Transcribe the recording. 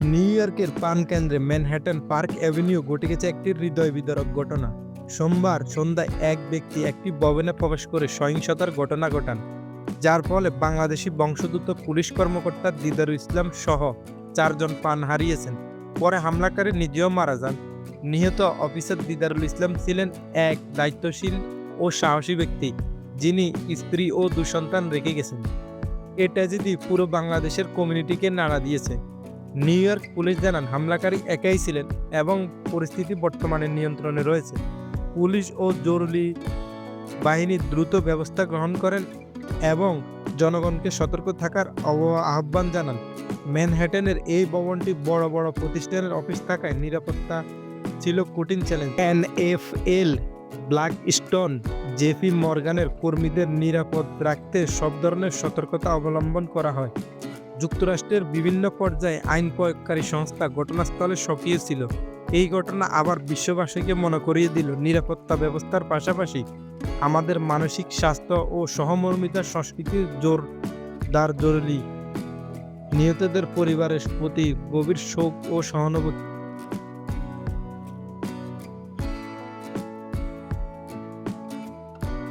New ইয়র্কের প্রাণকেন্দ্রে Manhattan park avenue ঘটে গেছে একটি হৃদয় বিদারক ঘটনা। সোমবার সন্ধ্যায় এক ব্যক্তি একটি ভবনে প্রবেশ করে সহিংসতার ঘটনা ঘটান, যার ফলে বাংলাদেশি বংশোদ্ভূত পুলিশ কর্মকর্তা দিদারুল ইসলাম সহ 4 জন প্রাণ হারিয়েছেন। পরে হামলাকারী নিজেও মারা যান। নিহত অফিসার দিদারুল ইসলাম ছিলেন এক দায়িত্বশীল ও সাহসী ব্যক্তি, যিনি স্ত্রী ও 2 সন্তান রেখে গেছেন। এ ট্র্যাজেডি পুরো বাংলাদেশের কমিউনিটিকে নাড়া দিয়েছে। নিউ ইয়র্ক পুলিশ জানান, হামলাকারী একাই ছিলেন এবং পরিস্থিতি বর্তমানে নিয়ন্ত্রণে রয়েছে। পুলিশ ও জরুরি বাহিনী দ্রুত ব্যবস্থা গ্রহণ করেন এবং জনগণকে সতর্ক থাকার আহ্বান জানান। ম্যানহাটনের এই ভবনটি বড় বড় প্রতিষ্ঠানের অফিস থাকায় নিরাপত্তা ছিল কঠিন চ্যালেঞ্জ। NFL, ব্ল্যাকস্টোন, জেপি মর্গানের কর্মীদের নিরাপদ রাখতে সব ধরনের সতর্কতা অবলম্বন করা হয়। যুক্তরাষ্ট্রের বিভিন্ন পর্যায়ে আইন প্রয়োগকারী সংস্থা ঘটনাস্থলে সক্রিয় ছিল। এই ঘটনা আবার বিশ্ববাসীকে মনে করিয়ে দিল, নিরাপত্তা ব্যবস্থার পাশাপাশি আমাদের মানসিক স্বাস্থ্য ও সহমর্মিতার সংস্কৃতির জোরদার জরুরি। নিহতদের পরিবারের প্রতি গভীর শোক ও সহানুভূতি।